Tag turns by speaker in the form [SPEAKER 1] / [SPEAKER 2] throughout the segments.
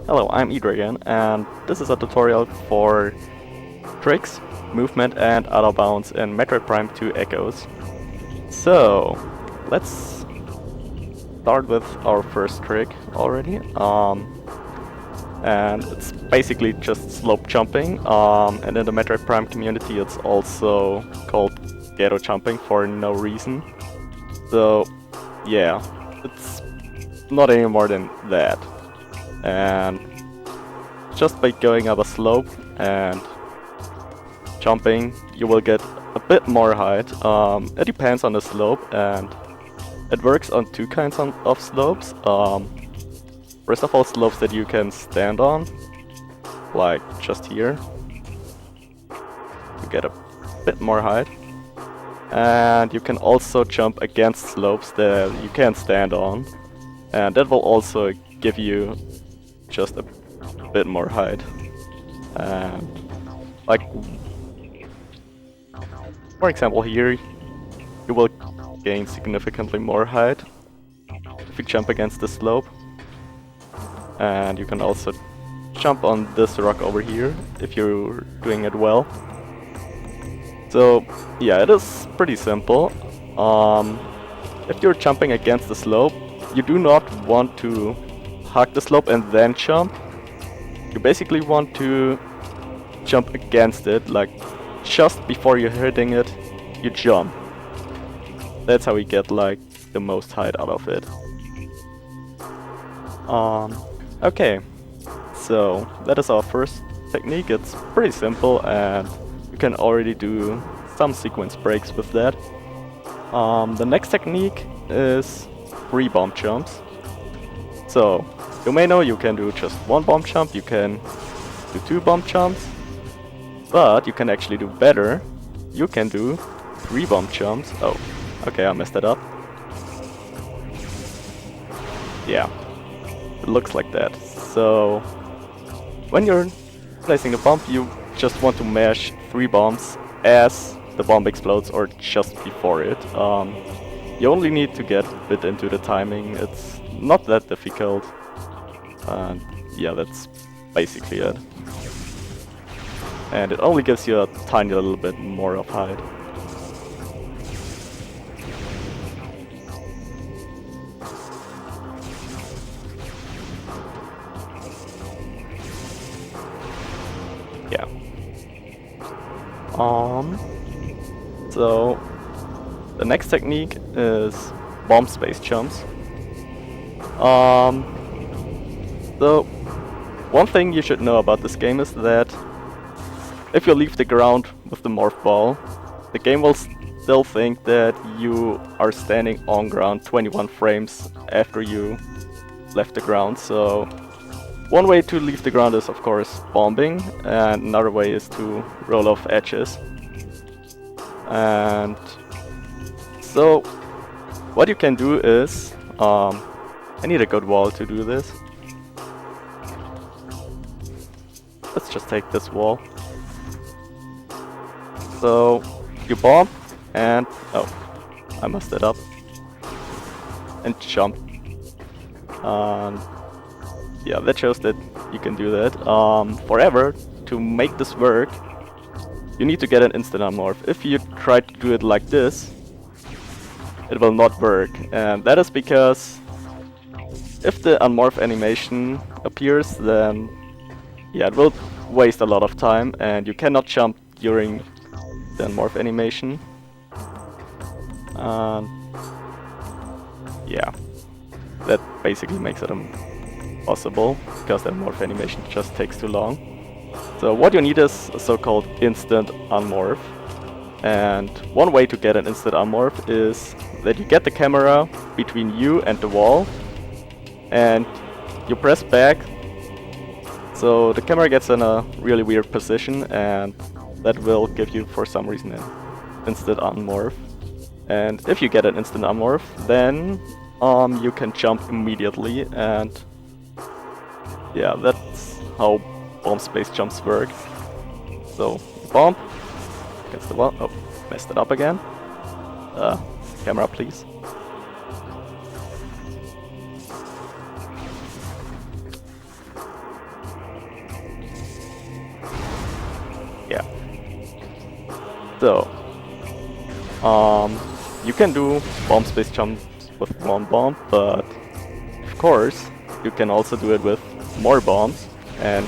[SPEAKER 1] Hello, I'm Adrian, and this is a tutorial for tricks, movement, and out of bounds in Metroid Prime 2 Echoes. So, let's start with our first trick already. And it's basically just slope jumping. And in the Metroid Prime community, it's also called ghetto jumping for no reason. So, yeah, it's not any more than that. And just by going up a slope and jumping, you will get a bit more height. It depends on the slope, and it works on two kinds of slopes. First of all, slopes that you can stand on, like just here. You get a bit more height. And you can also jump against slopes that you can't stand on, and that will also give you just a bit more height. And like, for example, here you will gain significantly more height if you jump against the slope. And you can also jump on this rock over here if you're doing it well. So yeah, it is pretty simple. If you're jumping against the slope, you do not want to hug the slope and then jump. You basically want to jump against it, like just before you're hitting it, you jump. That's how we get like the most height out of it. Okay, so that is our first technique. It's pretty simple, and you can already do some sequence breaks with that. The next technique is 3 bomb jumps. So you may know you can do just 1 bomb jump, you can do 2 bomb jumps, but you can actually do better. You can do 3 bomb jumps. Oh, okay, I messed it up. Yeah, it looks like that. So when you're placing a bomb, you just want to mash 3 bombs as the bomb explodes or just before it. You only need to get a bit into the timing. It's not that difficult. And yeah, that's basically it. And it only gives you a tiny little bit more of height. Yeah. So the next technique is bomb space jumps. So one thing you should know about this game is that if you leave the ground with the morph ball, the game will still think that you are standing on ground 21 frames after you left the ground. So one way to leave the ground is of course bombing, and another way is to roll off edges. And so what you can do is, I need a good wall to do this. Let's just take this wall. So you bomb and oh, I messed it up. And jump. Yeah, that shows that you can do that. However, to make this work, you need to get an instant unmorph. If you try to do it like this, it will not work. And that is because if the unmorph animation appears, then yeah, it will waste a lot of time, and you cannot jump during the unmorph animation. Yeah, that basically makes it impossible, because the unmorph animation just takes too long. So what you need is a so-called instant unmorph. And one way to get an instant unmorph is that you get the camera between you and the wall, and you press back, so the camera gets in a really weird position, and that will give you, for some reason, an instant unmorph. And if you get an instant unmorph, then you can jump immediately, and yeah, that's how bomb space jumps work. So bomb against the wall. Oh, messed it up again. Camera, please. So, you can do bomb space jumps with one bomb, but of course, you can also do it with more bombs and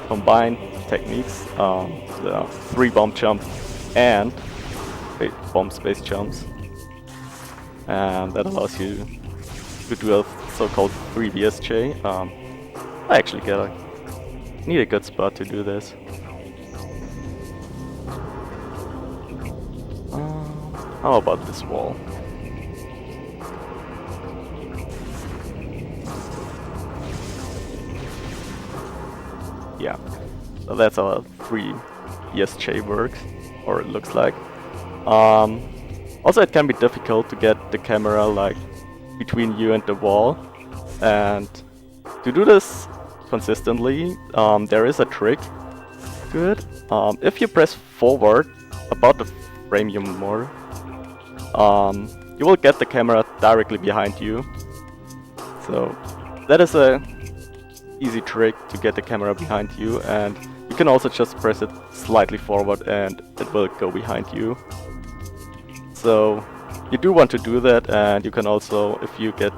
[SPEAKER 1] combine techniques, the 3 bomb jump and bomb space jumps, and that allows you to do a so-called 3 BSJ. I actually need a good spot to do this. How about this wall? Yeah, so that's how 3 BSJ works, or it looks like. Also, it can be difficult to get the camera like between you and the wall, and to do this consistently, there is a trick to it. If you press forward about the frame you more, you will get the camera directly behind you. So that is a easy trick to get the camera behind you, and you can also just press it slightly forward and it will go behind you. So you do want to do that, and you can also, if you get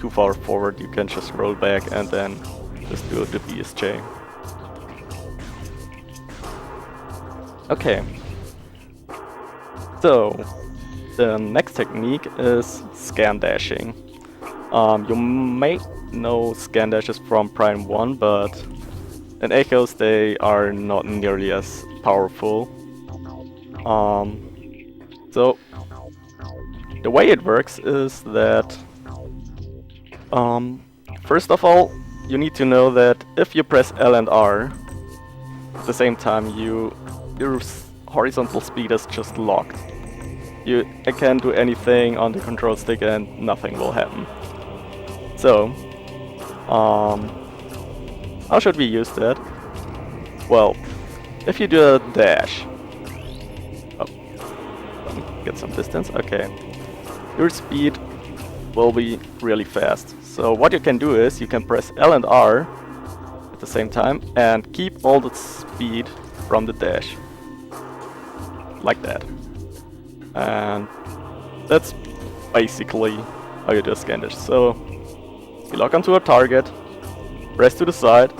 [SPEAKER 1] too far forward, you can just roll back and then just do the BSJ. Okay. So the next technique is scan dashing. You may know scan dashes from Prime 1, but in Echoes they are not nearly as powerful. So the way it works is that first of all, you need to know that if you press L and R at the same time, your horizontal speed is just locked. You can't do anything on the control stick and nothing will happen. So, how should we use that? Well, if you do a dash, let me get some distance, okay, your speed will be really fast. So what you can do is you can press L and R at the same time and keep all the speed from the dash, like that. And that's basically how you do a scan dash. So you lock onto a target, press to the side,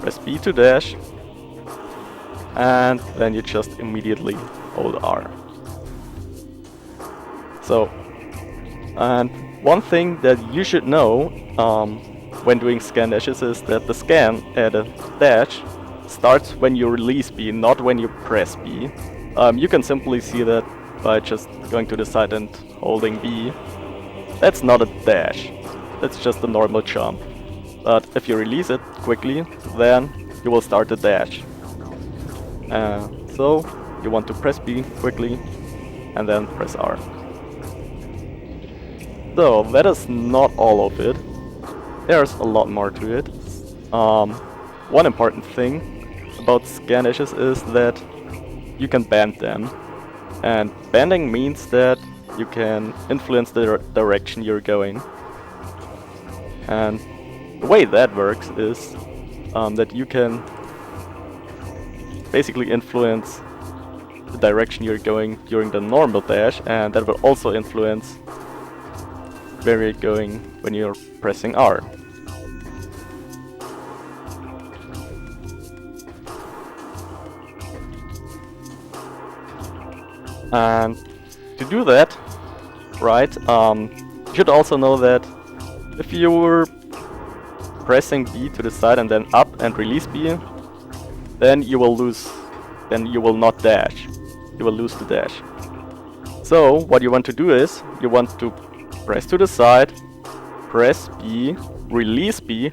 [SPEAKER 1] press B to dash, and then you just immediately hold R. So, and one thing that you should know when doing scan dashes is that the scan at a dash starts when you release B, not when you press B. You can simply see that by just going to the side and holding B. That's not a dash, that's just a normal jump. But if you release it quickly, then you will start the dash. So you want to press B quickly and then press R. So that is not all of it. There's a lot more to it. One important thing about scan dashes is that you can bend them. And bending means that you can influence the direction you're going. And the way that works is that you can basically influence the direction you're going during the normal dash, and that will also influence where you're going when you're pressing R. And to do that, right, you should also know that if you were pressing B to the side and then up and release B, then you will not dash. You will lose the dash. So what you want to do is, you want to press to the side, press B, release B,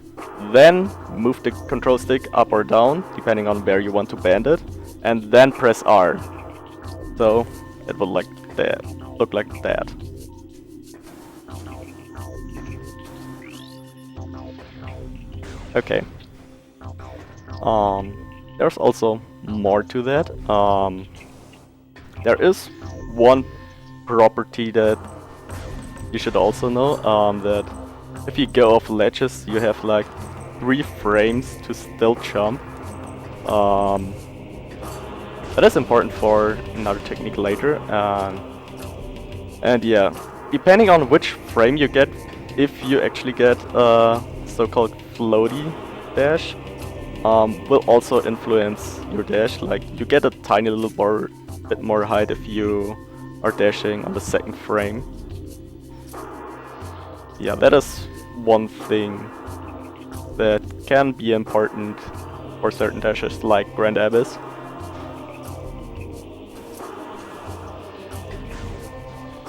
[SPEAKER 1] then move the control stick up or down, depending on where you want to bend it, and then press R. So it will look like that. Okay. There's also more to that. There is one property that you should also know, that if you go off ledges, you have like 3 frames to still jump. That is important for another technique later. And yeah, depending on which frame you get, if you actually get a so-called floaty dash, will also influence your dash. Like, you get a tiny little bit more height if you are dashing on the second frame. Yeah, that is one thing that can be important for certain dashes like Grand Abyss.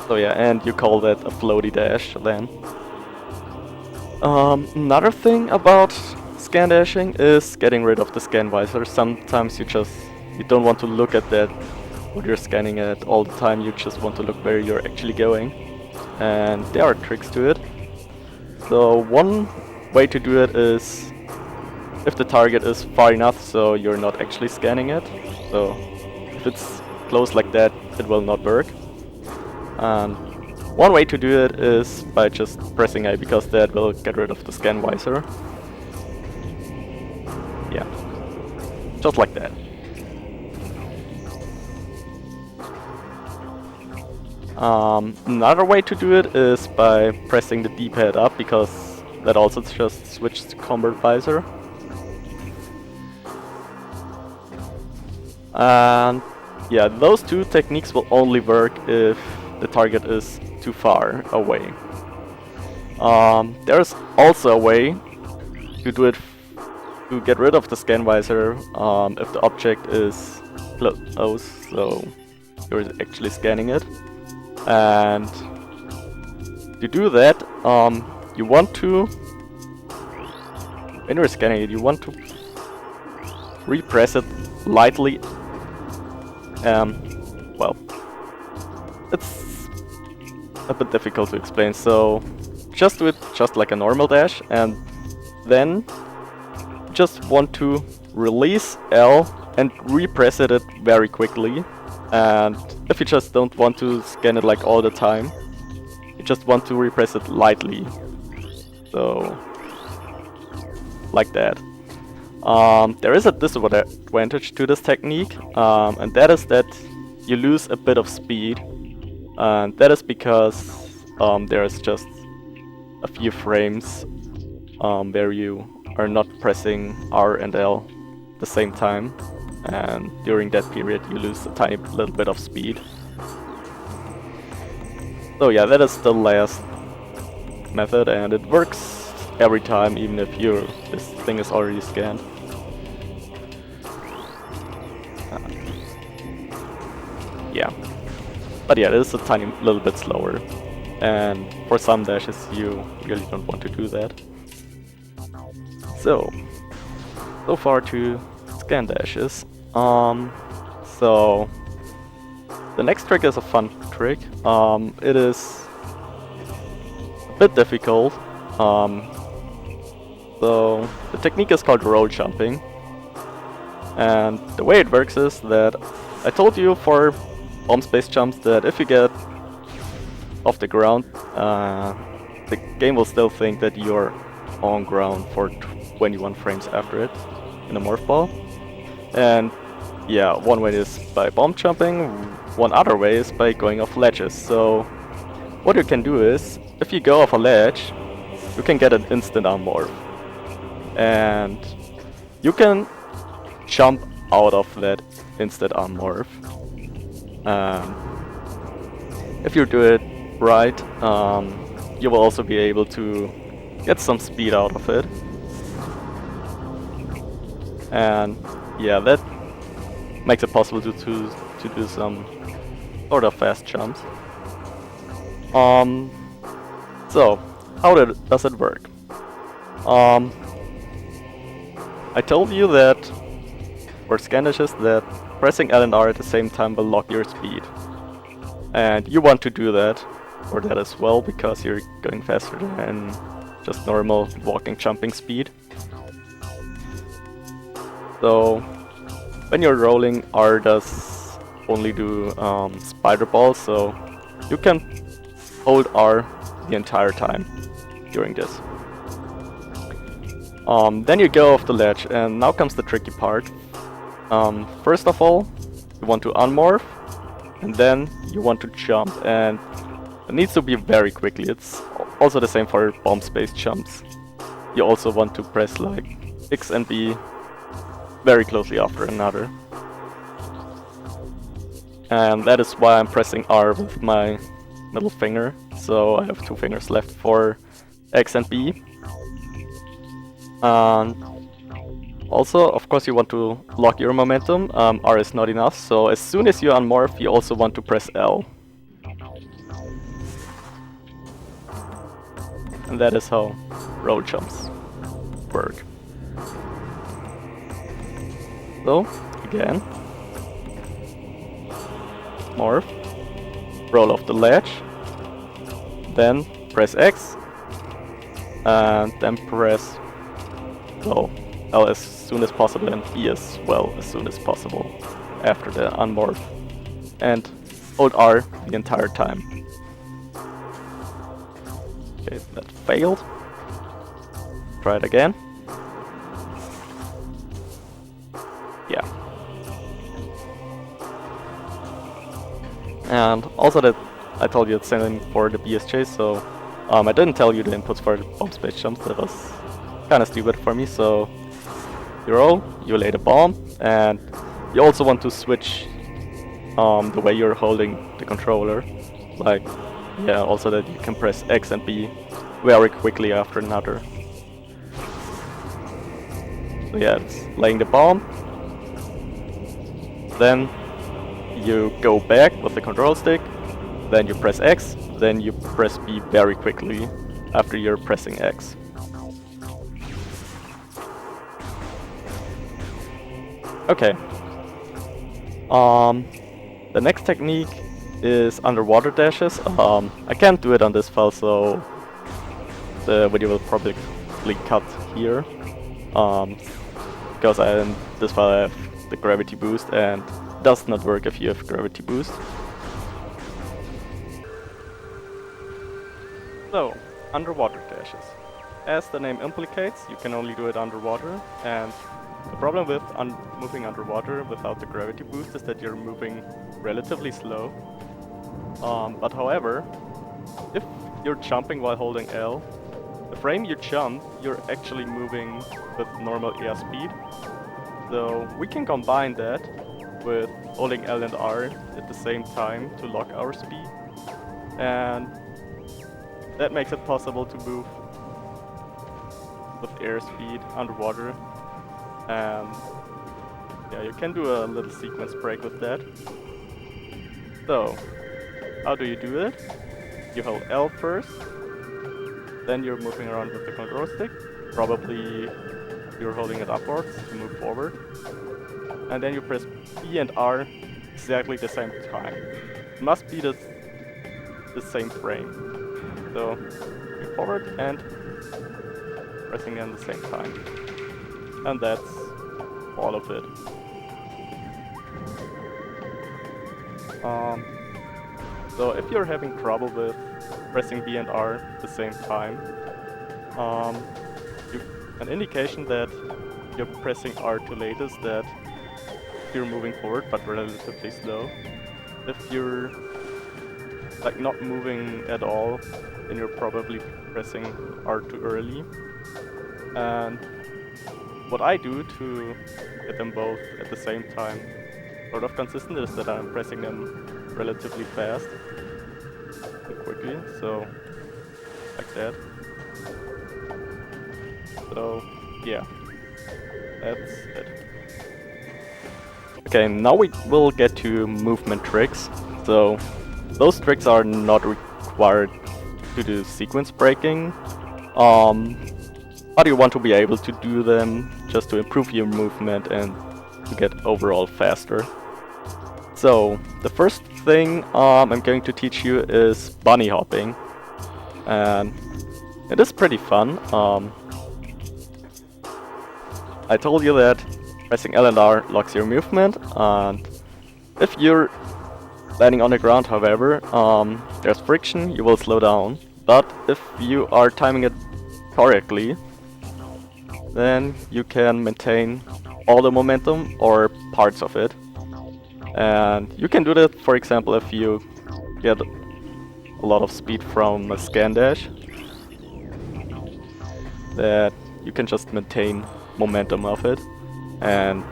[SPEAKER 1] So yeah, and you call that a floaty dash then. Another thing about scan dashing is getting rid of the scan visor. Sometimes you don't want to look at that, what you're scanning at all the time. You just want to look where you're actually going, and there are tricks to it. So one way to do it is if the target is far enough so you're not actually scanning it. So if it's close like that, it will not work. And one way to do it is by just pressing A, because that will get rid of the scan visor. Yeah, just like that. Another way to do it is by pressing the D-pad up, because that also just switches to combat visor. And yeah, those two techniques will only work if the target is too far away. There's also a way to do it to get rid of the scan visor if the object is close, so you're actually scanning it. And to do that, you want to, when you're scanning it, you want to repress it lightly. Well, it's a bit difficult to explain, so just do it just like a normal dash, and then just want to release L and repress it very quickly. And if you just don't want to scan it like all the time, you just want to repress it lightly. So, like that. There is a disadvantage to this technique, and that is that you lose a bit of speed. And that is because there's just a few frames where you are not pressing R and L at the same time. And during that period you lose a tiny little bit of speed. So yeah, that is the last method, and it works every time, even if this thing is already scanned. Yeah, but yeah, it is a tiny little bit slower, and for some dashes you really don't want to do that. So far to scan dashes. So the next trick is a fun trick. It is a bit difficult. So the technique is called roll jumping, and the way it works is that I told you for bomb space jumps that if you get off the ground, the game will still think that you're on ground for 21 frames after it in a morph ball. And yeah, one way is by bomb jumping, one other way is by going off ledges. So what you can do is, if you go off a ledge, you can get an instant unmorph. And you can jump out of that instant unmorph. If you do it right, you will also be able to get some speed out of it. And yeah, that makes it possible to do some sort of fast jumps. So how does it work? I told you that for scan dashes that pressing L and R at the same time will lock your speed, and you want to do that for that as well, because you're going faster than just normal walking jumping speed. So when you're rolling, R does only do spider balls, so you can hold R the entire time during this. Then you go off the ledge, and now comes the tricky part. First of all, you want to unmorph, and then you want to jump, and it needs to be very quickly. It's also the same for bomb space jumps. You also want to press like X and B very closely after another. And that is why I'm pressing R with my middle finger. So I have 2 fingers left for X and B. And also, of course, you want to lock your momentum. R is not enough, so as soon as you unmorph, you also want to press L. And that is how roll jumps work. So, again, morph, roll off the ledge, then press X, and then press L as soon as possible and B as well as soon as possible after the unmorph, and hold R the entire time. Okay, that failed. Try it again. Yeah. And also that I told you it's same for the BSJ, so I didn't tell you the inputs for the bomb space jumps. That was kind of stupid for me. So you roll, you lay the bomb, and you also want to switch the way you're holding the controller. Like, yeah, also that you can press X and B very quickly after another. So yeah, it's laying the bomb. Then you go back with the control stick, then you press X, then you press B very quickly after you're pressing X. Okay. The next technique is underwater dashes. I can't do it on this file, so the video will probably cut here. Because in this file I have the gravity boost, and it does not work if you have gravity boost. So, underwater dashes. As the name implicates, you can only do it underwater, and the problem with moving underwater without the gravity boost is that you're moving relatively slow. But however, if you're jumping while holding L, the frame you jump, you're actually moving with normal air speed. So we can combine that with holding L and R at the same time to lock our speed. And that makes it possible to move with air speed underwater. And yeah, you can do a little sequence break with that. So, how do you do it? You hold L first, then you're moving around with the control stick. Probably you're holding it upwards to move forward. And then you press B and R exactly the same time. It must be the same frame. So, move forward and pressing at the same time. And that's all of it. So if you're having trouble with pressing B and R at the same time, an indication that you're pressing R too late is that you're moving forward but relatively slow. If you're like not moving at all, then you're probably pressing R too early. And what I do to get them both at the same time sort of consistent is that I'm pressing them relatively fast and quickly, so like that. So yeah, that's it. Okay, now we will get to movement tricks. So those tricks are not required to do sequence breaking. But you want to be able to do them just to improve your movement and to get overall faster. So the first thing I'm going to teach you is bunny hopping, and it is pretty fun. I told you that pressing L and R locks your movement, and if you're landing on the ground, however, there's friction, you will slow down. But if you are timing it correctly, then you can maintain all the momentum or parts of it. And you can do that, for example, if you get a lot of speed from a scan dash, that you can just maintain momentum of it and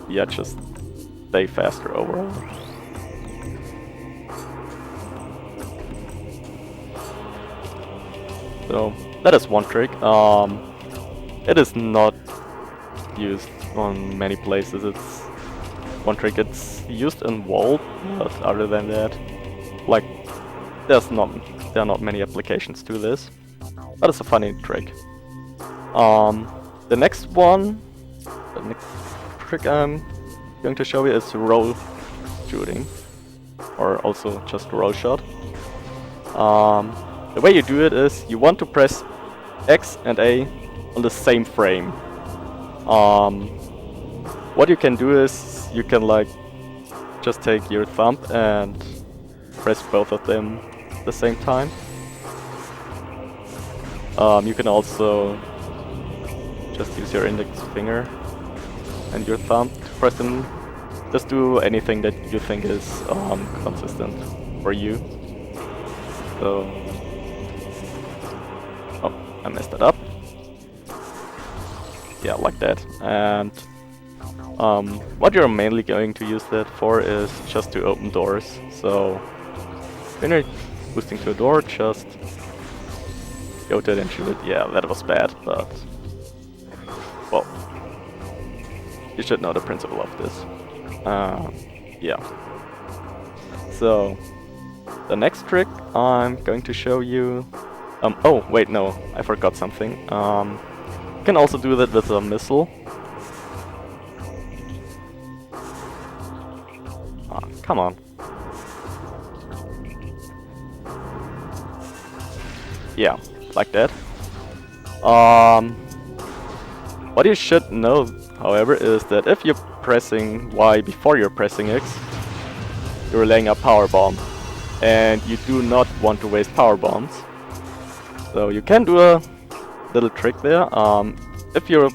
[SPEAKER 1] yeah, just stay faster overall. So that is one trick. It is not used on many places. It's one trick. It's used in Vault, but other than that, like there are not many applications to this. But it's a funny trick. The next trick I'm going to show you is roll shooting, or also just roll shot. The way you do it is you want to press X and A on the same frame. What you can do is you can like just take your thumb and press both of them at the same time. You can also just use your index finger and your thumb to press them. Just do anything that you think is consistent for you. So, oh, I messed it up. Yeah, like that. And what you're mainly going to use that for is just to open doors. So, when you're boosting to a door, just go to it and shoot it. Yeah, that was bad, but well, you should know the principle of this. Yeah. So, the next trick I'm going to show you... oh, wait, no, I forgot something. You can also do that with a missile. Come on. Yeah, like that. What you should know, however, is that if you're pressing Y before you're pressing X, you're laying a power bomb. And you do not want to waste power bombs. So you can do a little trick there. If you're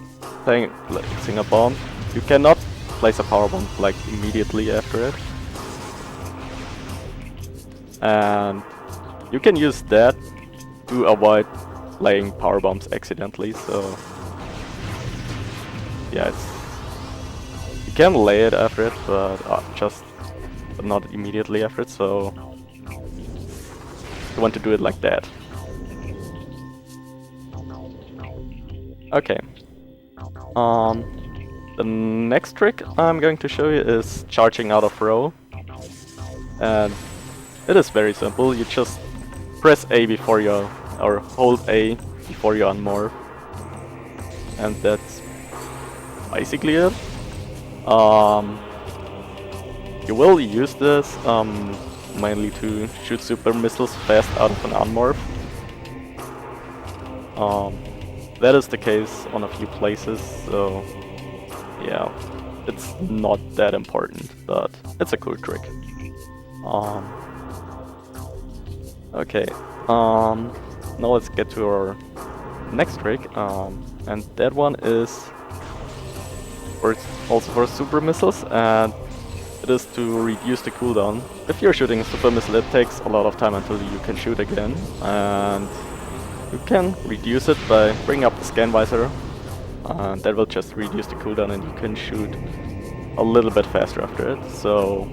[SPEAKER 1] placing a bomb, you cannot place a power bomb like immediately after it. And you can use that to avoid laying power bombs accidentally. So yeah, you can lay it after it, but but not immediately after it. So you want to do it like that. Okay. The next trick I'm going to show you is charging out of row. And it is very simple. You just press A before you, or hold A before you unmorph. And that's basically it. You will use this mainly to shoot super missiles fast out of an unmorph. That is the case on a few places, so yeah, it's not that important, but it's a cool trick. Okay, now let's get to our next trick, and that one is also for super missiles, and it is to reduce the cooldown. If you're shooting a super missile, it takes a lot of time until you can shoot again, and you can reduce it by bringing up the scan visor, and that will just reduce the cooldown and you can shoot a little bit faster after it. So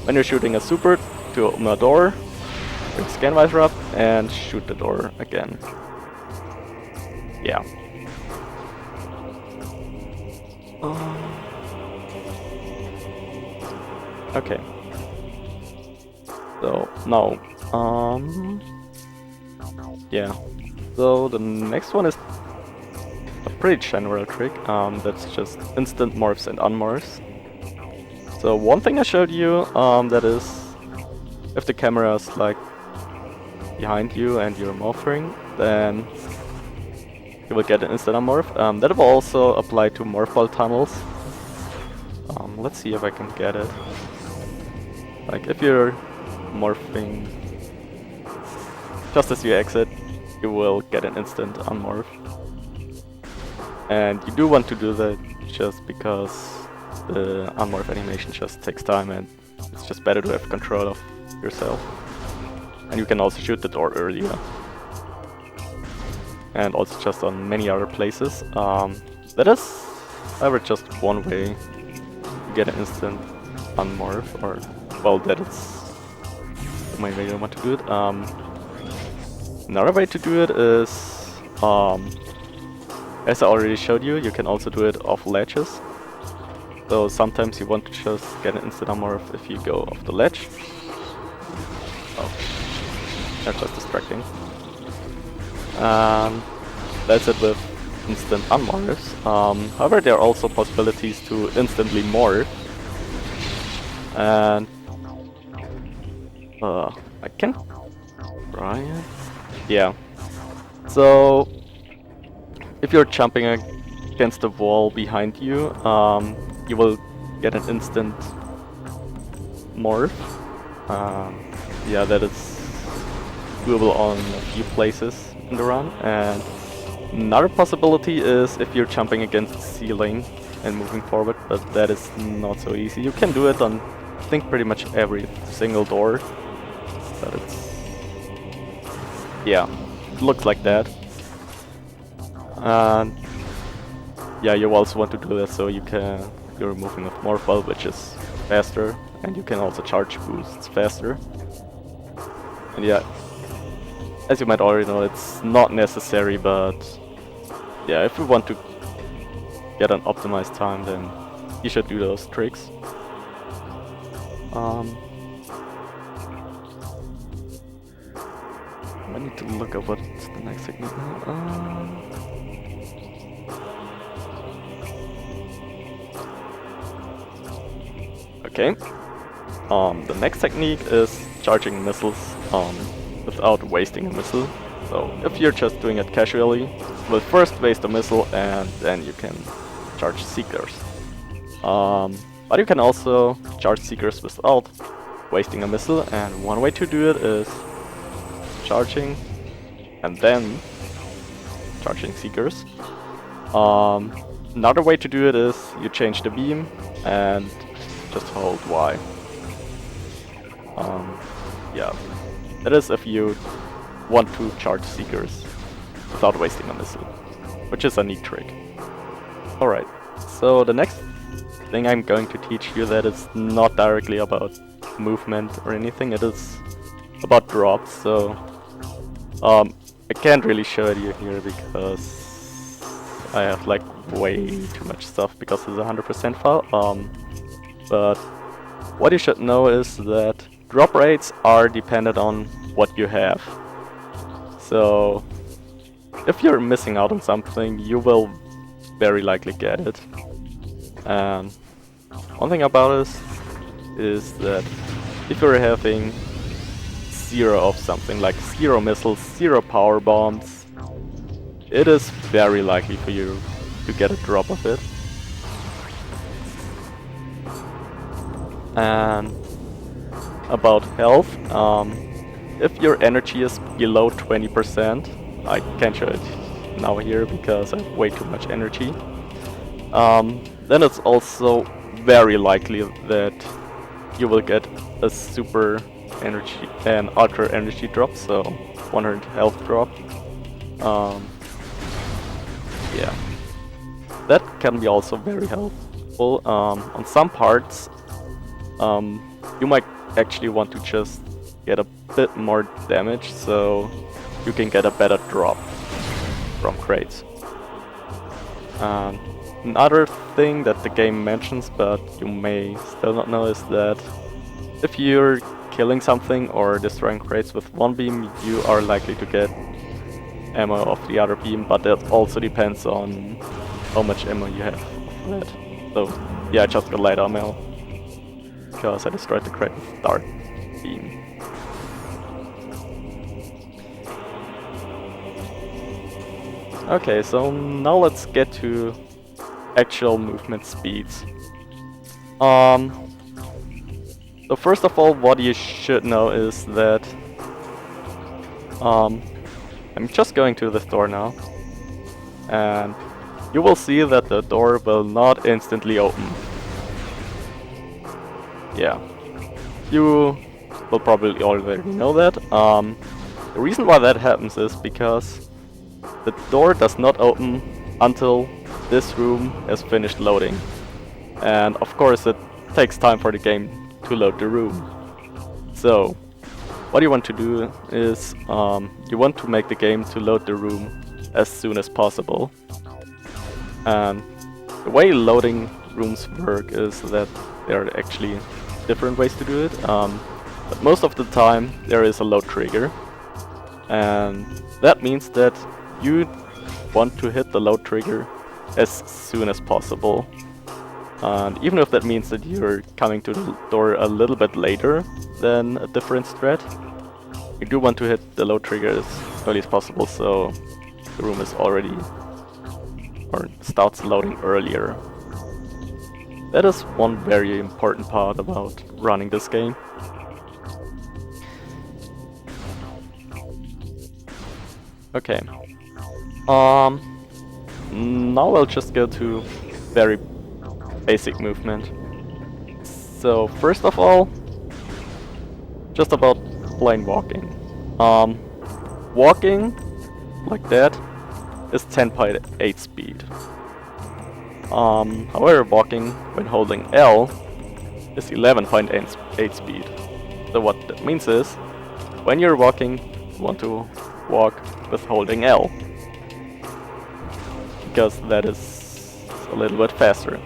[SPEAKER 1] when you're shooting a super to open a door, bring scan visor up and shoot the door again. Yeah. Okay. So now, yeah. So the next one is a pretty general trick. That's just instant morphs and unmorphs. So one thing I showed you, that is, if the camera is like behind you and you're morphing, then you will get an instant unmorph. That will also apply to morph ball tunnels. Let's see if I can get it. Like if you're morphing just as you exit, you will get an instant unmorph. And you do want to do that just because the unmorph animation just takes time, and it's just better to have control of yourself. And you can also shoot the door earlier. And also just on many other places. That is, however, just one way to get an instant unmorph, or, well, that is the main way I want to do it. Another way to do it is, as I already showed you, you can also do it off ledges. So sometimes you want to just get an instant unmorph if you go off the ledge. Oh, that's just distracting. That's it with instant unmorphs. However, there are also possibilities to instantly morph. And I can try it. Yeah. So if you're jumping against the wall behind you, you will get an instant morph. Yeah, that is doable on a few places in the run. And another possibility is if you're jumping against the ceiling and moving forward, but that is not so easy. You can do it on, I think, pretty much every single door, but it's, yeah, it looks like that. And yeah, you also want to do that so you're moving with more fall, which is faster, and you can also charge boosts faster. And yeah, as you might already know, it's not necessary, but yeah, if you want to get an optimized time, then you should do those tricks. I need to look up what's the next technique now. Okay. The next technique is charging missiles without wasting a missile. So if you're just doing it casually, you will first waste a missile and then you can charge Seekers. But you can also charge Seekers without wasting a missile, and one way to do it is charging and then charging Seekers. Another way to do it is you change the beam and just hold Y. Yeah, that is if you want to charge Seekers without wasting a missile, which is a neat trick. Alright, so the next thing I'm going to teach you that is not directly about movement or anything, it is about drops. So I can't really show it you here because I have like way too much stuff because it's a 100% file. But what you should know is that drop rates are dependent on what you have. So if you're missing out on something, you will very likely get it. And one thing about this is that if you're having 0 of something, like 0 missiles, 0 power bombs, it is very likely for you to get a drop of it. And about health, if your energy is below 20%, I can't show it now here because I have way too much energy, then it's also very likely that you will get a super energy and ultra energy drop, so 100 health drop. Yeah, that can be also very helpful. On some parts, you might actually want to just get a bit more damage so you can get a better drop from crates. Another thing that the game mentions, but you may still not know, is that if you're killing something or destroying crates with one beam, you are likely to get ammo of the other beam, but that also depends on how much ammo you have of that. So yeah, I just got light ammo because I destroyed the crate with dark beam. Okay, so now let's get to actual movement speeds. So first of all, what you should know is that I'm just going to this door now, and you will see that the door will not instantly open. yeah, you will probably already know that. The reason why that happens is because the door does not open until this room has finished loading. And of course it takes time for the game to load the room. So what you want to do is you want to make the game to load the room as soon as possible. And the way loading rooms work is that there are actually different ways to do it. But most of the time there is a load trigger. And that means that you want to hit the load trigger as soon as possible. And even if that means that you're coming to the door a little bit later than a different strat, you do want to hit the load trigger as early as possible, so the room is already or starts loading earlier. That is one very important part about running this game. Okay. Now I'll just go to very basic movement. So first of all, just about plain walking. Walking like that is 10.8 speed. However, walking when holding L is 11.8 speed. So what that means is, when you're walking, you want to walk with holding L, because that is a little bit faster.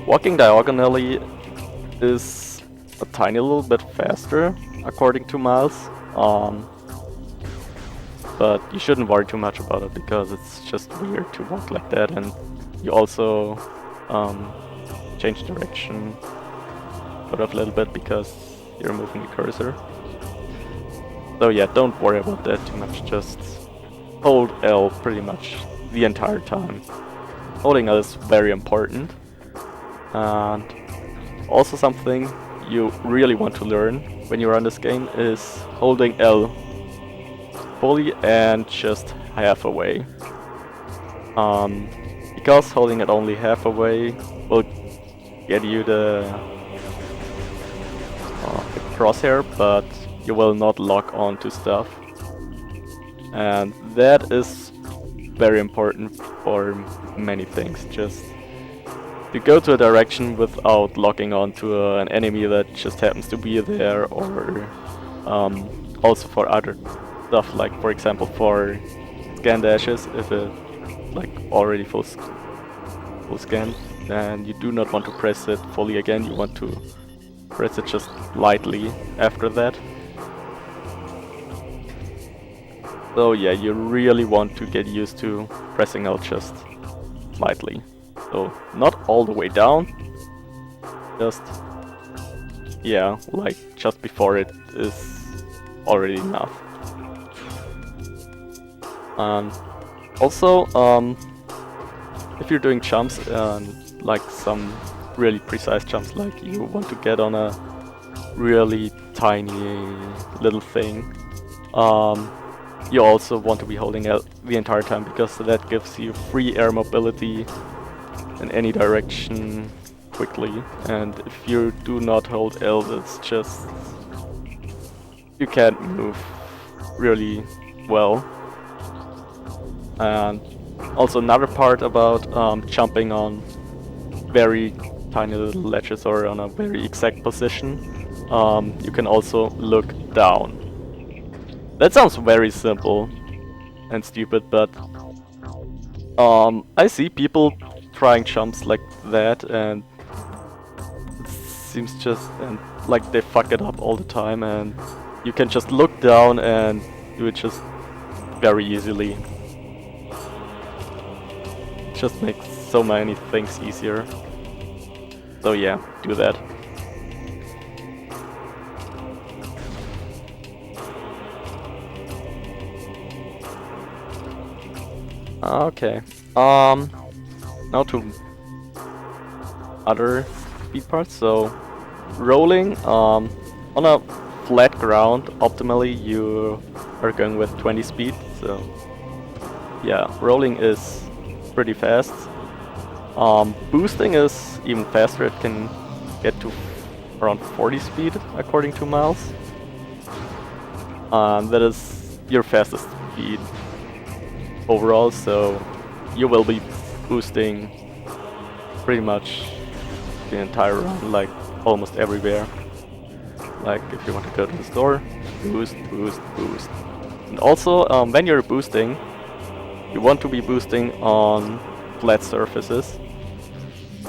[SPEAKER 1] Walking diagonally is a tiny little bit faster, according to Miles. But you shouldn't worry too much about it, because it's just weird to walk like that, and you also change direction sort of a little bit because you're moving the cursor. So yeah, don't worry about that too much, just hold L pretty much the entire time. Holding L is very important, and also something you really want to learn when you run this game is holding L fully and just half away. Because holding it only half away will get you the crosshair, but you will not lock on to stuff. And that is very important for many things. Just to go to a direction without locking on to an enemy that just happens to be there, or also for other stuff, like for example for scan dashes, if it like already full scan, and you do not want to press it fully again, you want to press it just lightly after that. So yeah, you really want to get used to pressing out just lightly. So not all the way down, just yeah, like just before it is already enough. And also, if you're doing jumps, like some really precise jumps, like you want to get on a really tiny little thing, you also want to be holding L the entire time, because that gives you free air mobility in any direction quickly. And if you do not hold L, it's just you can't move really well. And also another part about jumping on very tiny little ledges or on a very exact position, you can also look down. That sounds very simple and stupid, but I see people trying jumps like that, and it seems just like they fuck it up all the time, and you can just look down and do it just very easily. It just makes so many things easier. So yeah, do that. Okay. Now to other speed parts. So rolling on a flat ground, optimally you are going with 20 speed. So yeah, rolling is pretty fast. Boosting is even faster. It can get to around 40 speed according to Miles. That is your fastest speed overall, so you will be boosting pretty much the entire run, like almost everywhere. Like if you want to go to the store, boost, boost, boost. And also, when you're boosting, you want to be boosting on flat surfaces.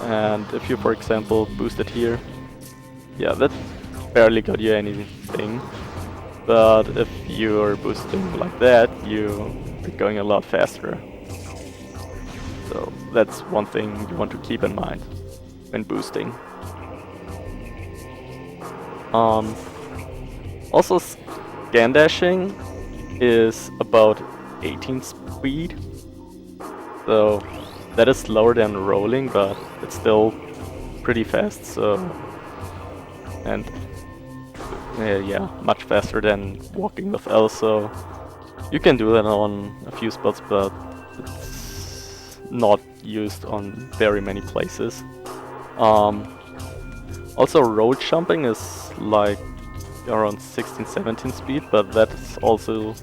[SPEAKER 1] And if you, for example, boost it here, yeah, that barely got you anything. But if you're boosting like that, you're going a lot faster. So that's one thing you want to keep in mind when boosting. Also, scan dashing is about 18 speed, so that is slower than rolling, but it's still pretty fast. So, and yeah, much faster than walking with L. So you can do that on a few spots, but it's not used on very many places. Also, road jumping is like around 16-17 speed, but that also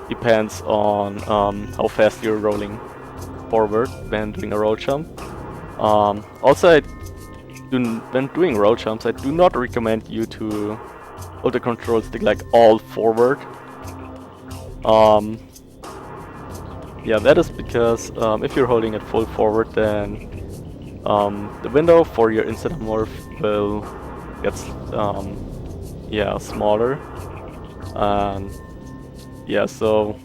[SPEAKER 1] depends on how fast you're rolling forward when doing a road jump. Also, when doing road jumps, I do not recommend you to hold the control stick like all forward. Yeah, that is because if you're holding it full forward, then the window for your instant morph will get smaller, and yeah, so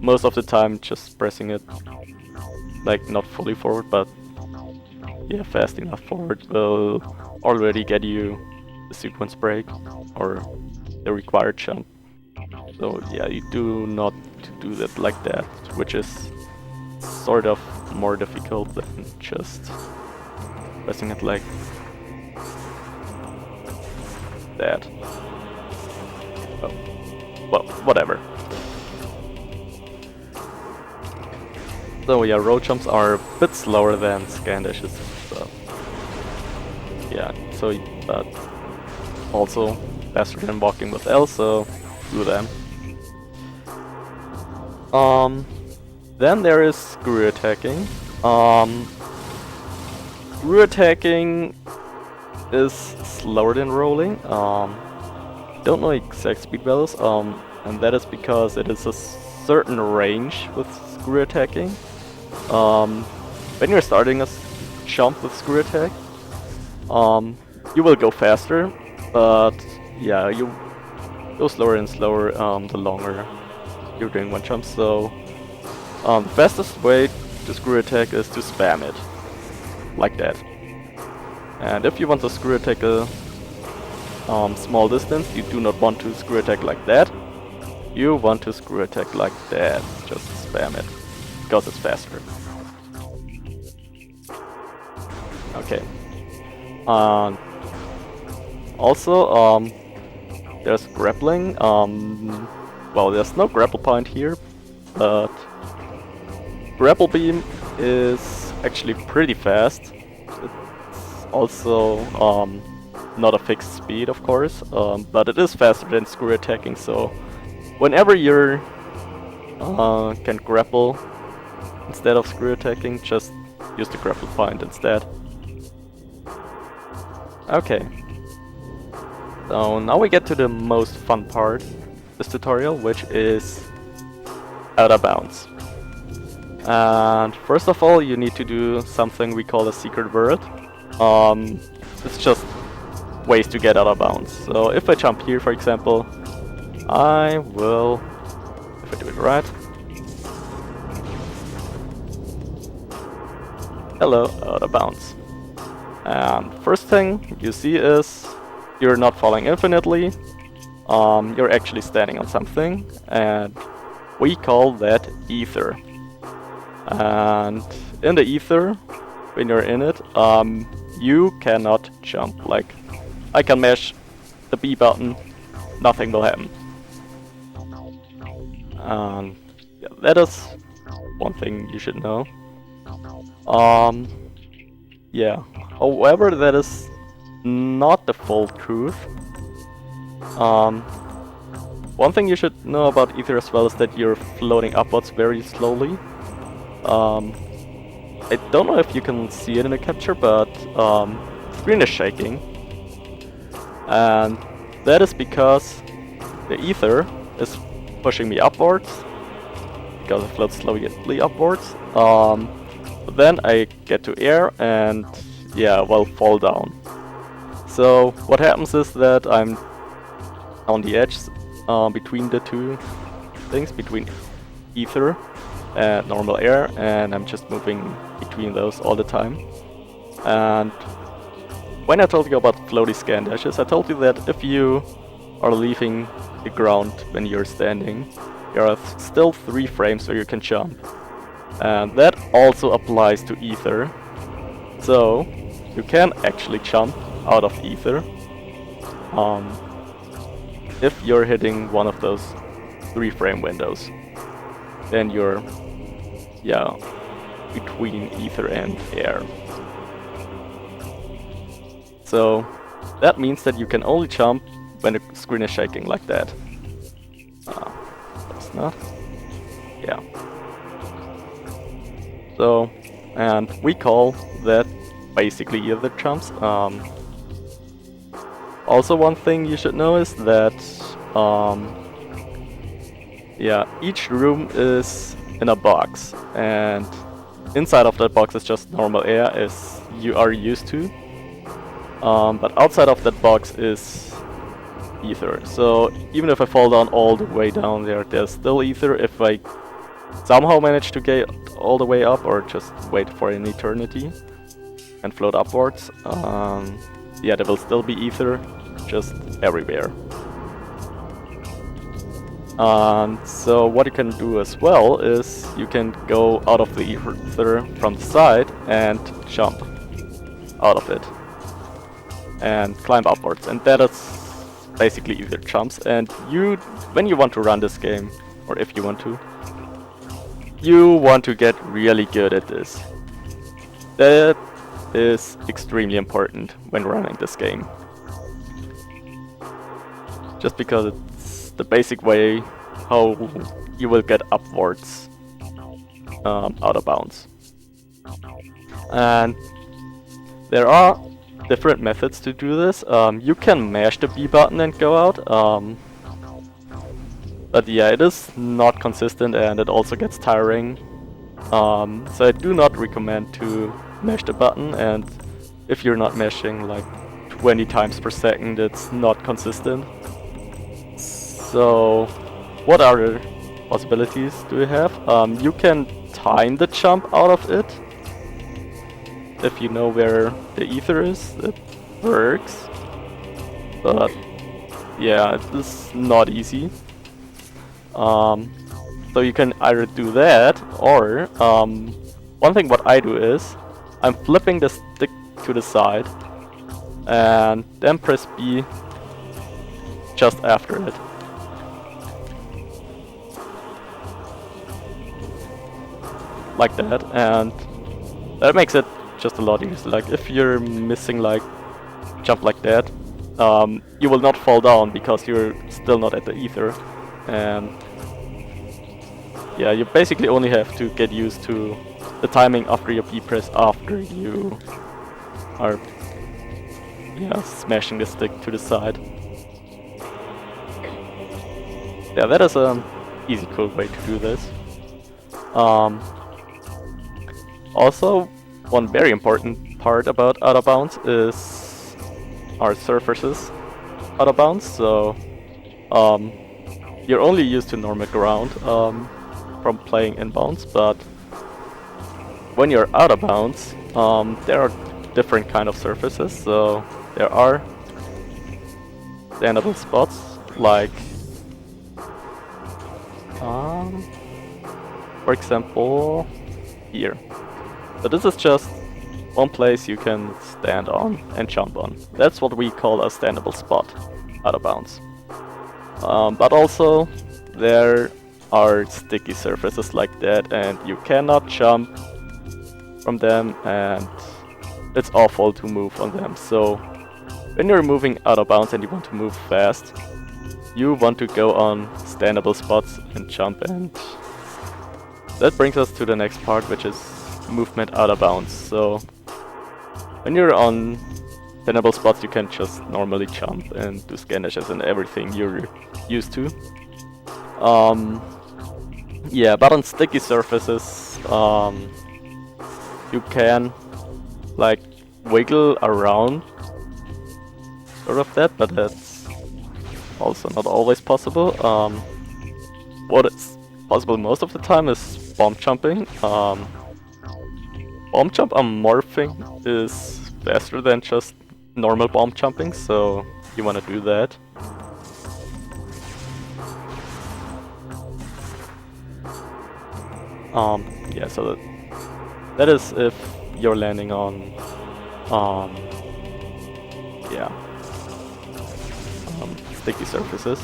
[SPEAKER 1] most of the time just pressing it like not fully forward, but yeah, fast enough forward will already get you the sequence break or the required jump. So yeah, you do not do that like that, which is sort of more difficult than just pressing it like that. Oh, well, whatever. So yeah, road jumps are a bit slower than scan dashes, so yeah, so but also faster than walking with L, so do them. Then there is screw attacking. Screw attacking is slower than rolling. Don't know exact speed values, and that is because it is a certain range with screw attacking. When you're starting a jump with screw attack, you will go faster, but yeah, you go slower and slower the longer you're doing one jump. So the fastest way to screw attack is to spam it like that. And if you want to screw attack a small distance, you do not want to screw attack like that. You want to screw attack like that. Just spam it because it's faster. Okay. Also, there's grappling. Well, there's no grapple point here, but grapple beam is actually pretty fast. It's also not a fixed speed, of course, but it is faster than screw attacking. So whenever you're can grapple instead of screw attacking, just use the grapple point instead. Okay. So now we get to the most fun part of this tutorial, which is out of bounds. And first of all, you need to do something we call a secret word. It's just ways to get out of bounds. So if I jump here, for example, I will, if I do it right, hello, out of bounds. And first thing you see is you're not falling infinitely, you're actually standing on something, and we call that ether. And in the ether, when you're in it, you cannot jump. Like, I can mash the B button, nothing will happen. Yeah, that is one thing you should know. Yeah, however, that is not the full truth. One thing you should know about Ether as well is that you're floating upwards very slowly. I don't know if you can see it in the capture, but the screen is shaking. And that is because the Ether is pushing me upwards, because it floats slowly upwards. Then I get to air and, yeah, well, fall down. So what happens is that I'm on the edge between the two things, between Ether and normal air, and I'm just moving between those all the time. And when I told you about floaty scan dashes, I told you that if you are leaving the ground when you're standing, there are still 3 frames where you can jump. And that also applies to Ether. So you can actually jump out of Ether if you're hitting one of those 3 frame windows. Then you're, yeah, between Ether and air. So that means that you can only jump when the screen is shaking like that. That's not. Yeah. So, and we call that basically Ether jumps. Also, one thing you should know is that yeah, each room is in a box, and inside of that box is just normal air as you are used to. But outside of that box is Ether. So even if I fall down all the way down there, there's still Ether. If I somehow manage to get all the way up, or just wait for an eternity and float upwards, yeah, there will still be Ether just everywhere. So what you can do as well is you can go out of the Ether from the side and jump out of it and climb upwards, and that is basically Ether jumps. And when you want to run this game, or if you want to get really good at this. That is extremely important when running this game, just because it's the basic way how you will get upwards out of bounds. And there are different methods to do this. You can mash the B button and go out, but yeah, it is not consistent and it also gets tiring. So I do not recommend to mash the button, and if you're not mashing like 20 times per second, it's not consistent. So what other possibilities do you have? You can time the jump out of it. If you know where the Ether is, it works. But yeah, it is not easy. So you can either do that, or one thing what I do is I'm flipping the stick to the side and then press B just after it. Like that, and that makes it just a lot easier. Like if you're missing like jump like that, you will not fall down because you're still not at the Ether. And yeah, you basically only have to get used to the timing after your B press after you are smashing the stick to the side. Yeah, that is an easy, cool way to do this. Also, one very important part about out of bounds is our surfaces out of bounds. So you're only used to normal ground from playing inbounds, but when you're out of bounds, there are different kind of surfaces. So there are standable spots like, for example, here. So this is just one place you can stand on and jump on. That's what we call a standable spot out of bounds. But also there are sticky surfaces like that, and you cannot jump from them, and it's awful to move on them. So when you're moving out of bounds and you want to move fast, you want to go on standable spots and jump, and that brings us to the next part, which is movement out of bounds. So when you're on standable spots, you can just normally jump and do scan dashes and everything you're used to. Yeah, but on sticky surfaces, you can like wiggle around sort of that, but that's also not always possible. What is possible most of the time is bomb jumping. Bomb jump on morphing is faster than just normal bomb jumping, so you want to do that. Yeah, so that is if you're landing on yeah, sticky surfaces.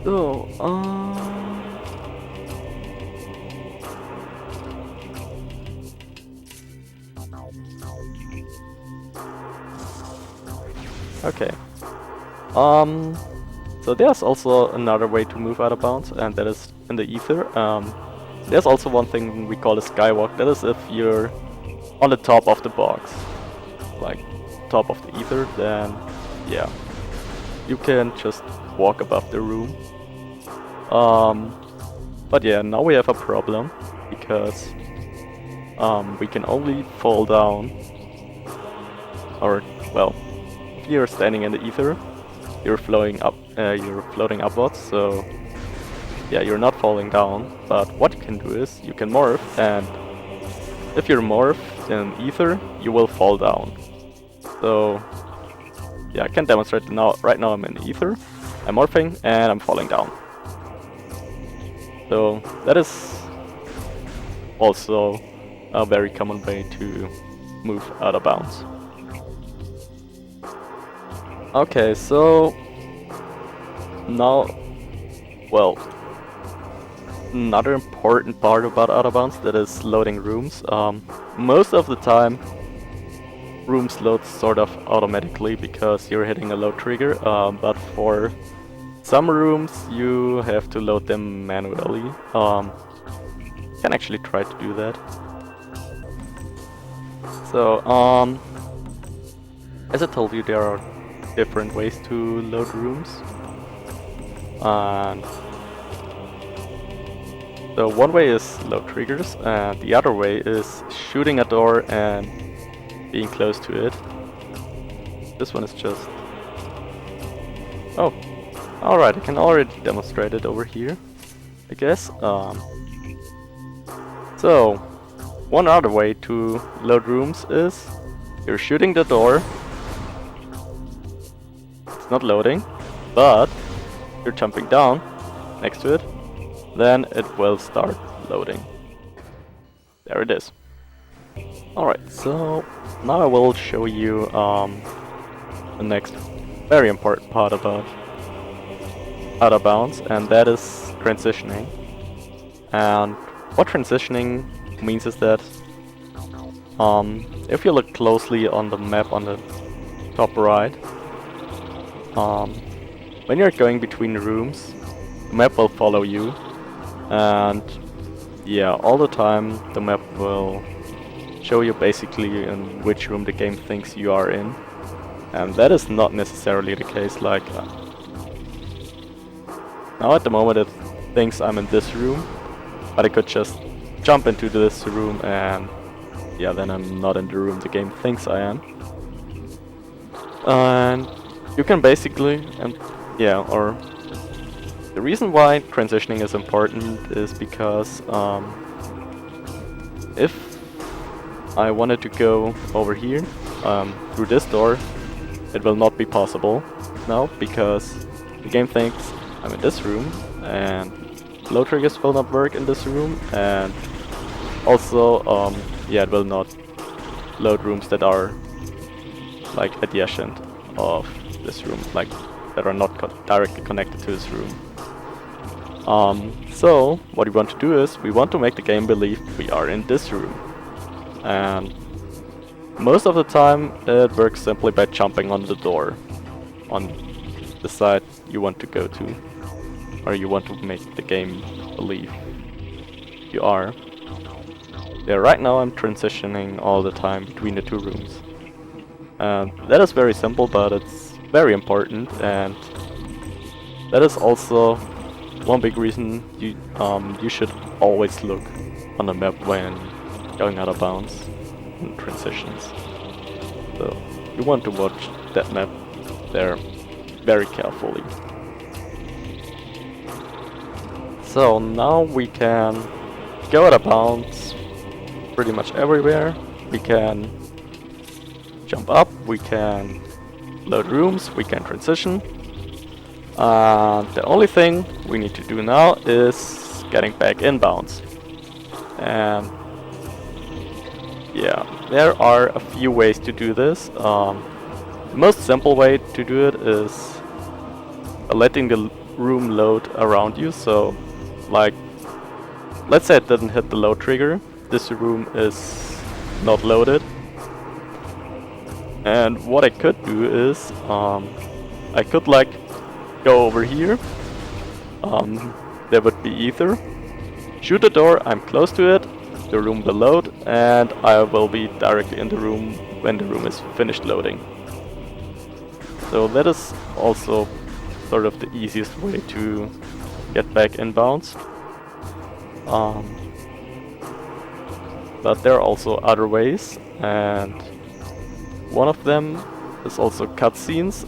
[SPEAKER 1] So okay. So there's also another way to move out of bounds, and that is in the ether. There's also one thing we call a skywalk. That is if you're on the top of the box, like top of the ether, then yeah, you can just walk above the room. But yeah, now we have a problem, because we can only fall down, or well, if you're standing in the ether, you're floating upwards, so yeah, you're not falling down. But what you can do is you can morph, and if you're morphed in ether, you will fall down. So yeah, I can demonstrate now. Right now I'm in ether, I'm morphing, and I'm falling down. So that is also a very common way to move out of bounds. Okay, so now, well, another important part about out of bounds, that is loading rooms. Most of the time, rooms load sort of automatically because you're hitting a load trigger, but for some rooms you have to load them manually. You can actually try to do that. So, as I told you, there are different ways to load rooms, and so one way is load triggers, and the other way is shooting a door and being close to it. This one is just... oh, alright, I can already demonstrate it over here, I guess. So, one other way to load rooms is you're shooting the door, it's not loading, but you're jumping down next to it, then it will start loading. There it is. Alright, so now I will show you the next very important part about out of bounds, and that is transitioning. And what transitioning means is that if you look closely on the map on the top right, when you're going between rooms, the map will follow you, and yeah, all the time the map will show you basically in which room the game thinks you are in. And that is not necessarily the case. Like now at the moment it thinks I'm in this room, but I could just jump into this room and yeah, then I'm not in the room the game thinks I am. And you can basically, and yeah, or the reason why transitioning is important is because if I wanted to go over here through this door, it will not be possible now, because the game thinks I'm in this room, and load triggers will not work in this room, and also yeah, it will not load rooms that are like adjacent of this room, like that are not directly connected to this room. So what we want to do is we want to make the game believe we are in this room, and Most of the time it works simply by jumping on the door on the side you want to go to, or you want to make the game believe you are. Yeah, right now I'm transitioning all the time between the two rooms. That is very simple, but it's very important, and that is also one big reason you should always look on the map when going out of bounds and transitions. So you want to watch that map there very carefully. So now we can go out of bounds pretty much everywhere. We can jump up, we can load rooms, we can transition. The only thing we need to do now is getting back in bounds. And yeah, there are a few ways to do this. The most simple way to do it is letting the room load around you. So, like, let's say it didn't hit the load trigger. This room is not loaded. And what I could do is, I could like go over here. There would be ether. Shoot the door, I'm close to it. The room will load, and I will be directly in the room when the room is finished loading. So that is also sort of the easiest way to get back in bounds. But there are also other ways, and one of them is also cutscenes.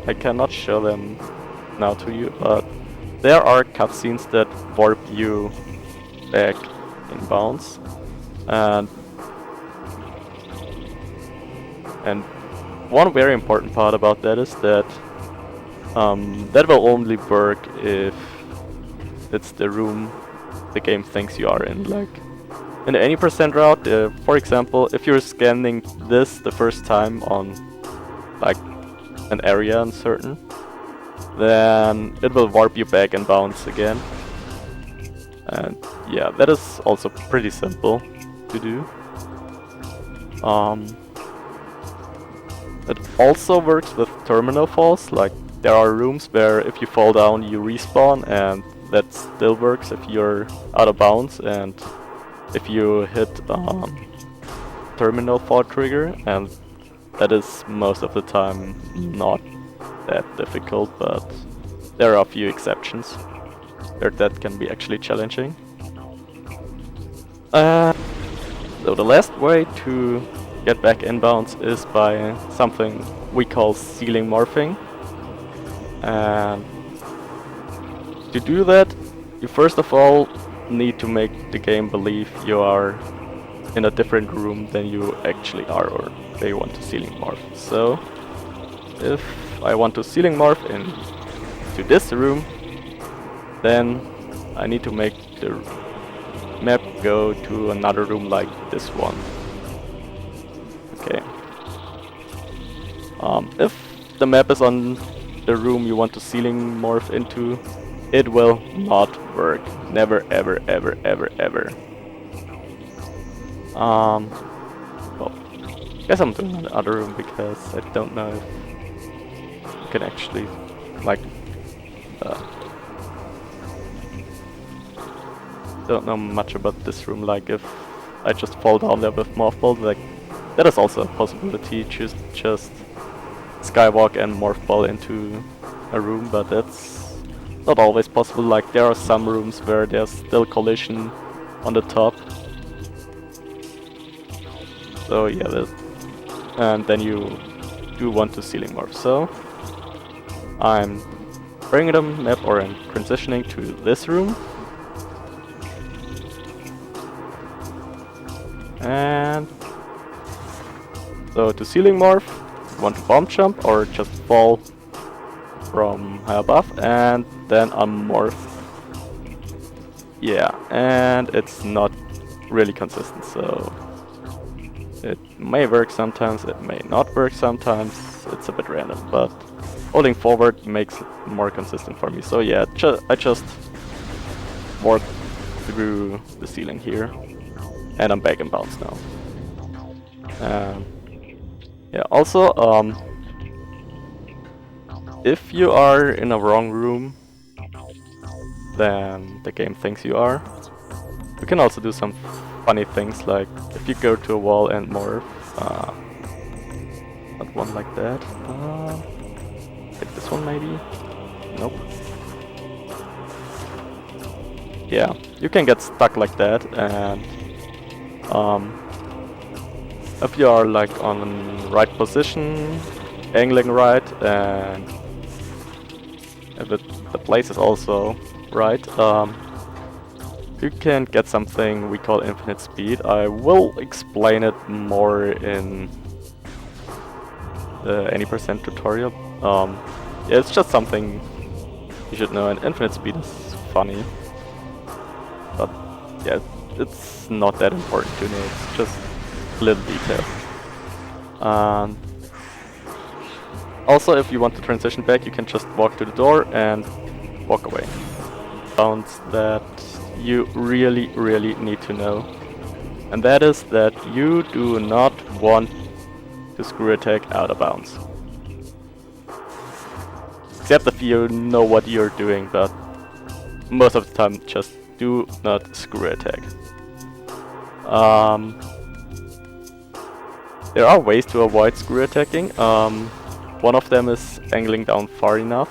[SPEAKER 1] I cannot show them now to you, but there are cutscenes that warp you back in bounds, and one very important part about that is that that will only work if it's the room the game thinks you are in. Like in any percent route, for example, if you're scanning this the first time on like an area uncertain, then it will warp you back in bounds again. And yeah, that is also pretty simple to do. It also works with terminal falls. Like there are rooms where if you fall down you respawn, and that still works if you're out of bounds and if you hit terminal fall trigger, and that is most of the time not that difficult, but there are a few exceptions where that can be actually challenging. So the last way to get back in bounds is by something we call ceiling morphing. And to do that, you first of all need to make the game believe you are in a different room than you actually are, or where you want to ceiling morph. So if I want to ceiling morph into this room, then I need to make the map go to another room like this one. Okay. If the map is on the room you want to ceiling morph into, it will not work. Never, ever, ever, ever, ever. Well, I guess I'm doing another room because I don't know if you can actually, like, don't know much about this room. Like, if I just fall down there with morph ball, like, that is also a possibility. Just skywalk and morph ball into a room, but that's not always possible. Like, there are some rooms where there's still collision on the top. So yeah, and then you do want to ceiling morph. So I'm bringing the map, or I'm transitioning to this room. And so to ceiling morph, you want to bomb jump or just fall from high above and then unmorph. Yeah, and it's not really consistent, so it may work sometimes, it may not work sometimes, it's a bit random, but holding forward makes it more consistent for me. So yeah, I just warp through the ceiling here. And I'm back in bounds now. Yeah, also, if you are in a wrong room, then the game thinks you are. You can also do some funny things, like if you go to a wall and morph, not one like that. Like this one maybe? Nope. Yeah, you can get stuck like that, and if you are like on the right position, angling right, and if the place is also right, you can get something we call infinite speed. I will explain it more in the any % tutorial. Yeah, it's just something you should know, and infinite speed is funny. But yeah, it's not that important to know, it's just a little detail. Also, if you want to transition back, you can just walk to the door and walk away. Sounds that you really need to know. And that is that you do not want to screw attack out of bounds. Except if you know what you're doing, but most of the time just do not screw attack. There are ways to avoid screw attacking. One of them is angling down far enough.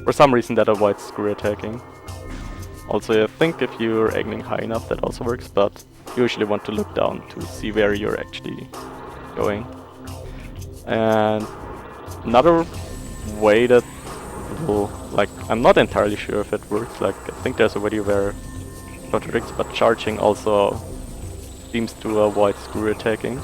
[SPEAKER 1] For some reason that avoids screw attacking. Also, I think if you're angling high enough that also works, but you usually want to look down to see where you're actually going. And another way that will, like, I'm not entirely sure if it works, like, I think there's a video where it contradicts, but charging also seems to avoid screw attacking.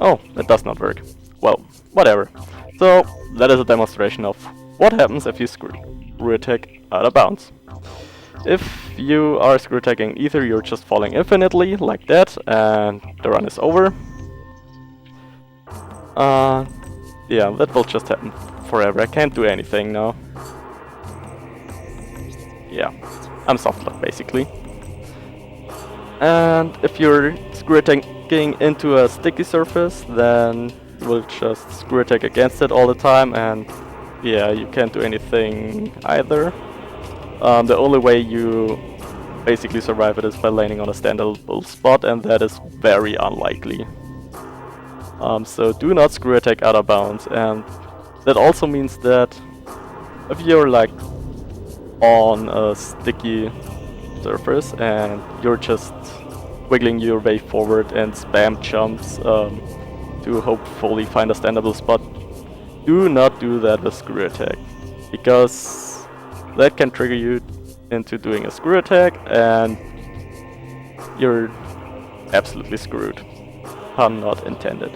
[SPEAKER 1] Oh, it does not work. Well, whatever. So, that is a demonstration of what happens if you screw attack out of bounds. If you are screw attacking, either you're just falling infinitely, like that, and the run is over. Yeah, that will just happen forever. I can't do anything now. Yeah, I'm softlock basically. And if you're screw attacking into a sticky surface, then you will just screw attack against it all the time, and yeah, you can't do anything either. The only way you basically survive it is by landing on a standable spot, and that is very unlikely. So do not screw attack out of bounds, and that also means that if you're like on a sticky surface and you're just wiggling your way forward and spam jumps to hopefully find a standable spot, do not do that with screw attack, because that can trigger you into doing a screw attack and you're absolutely screwed. Pun not intended.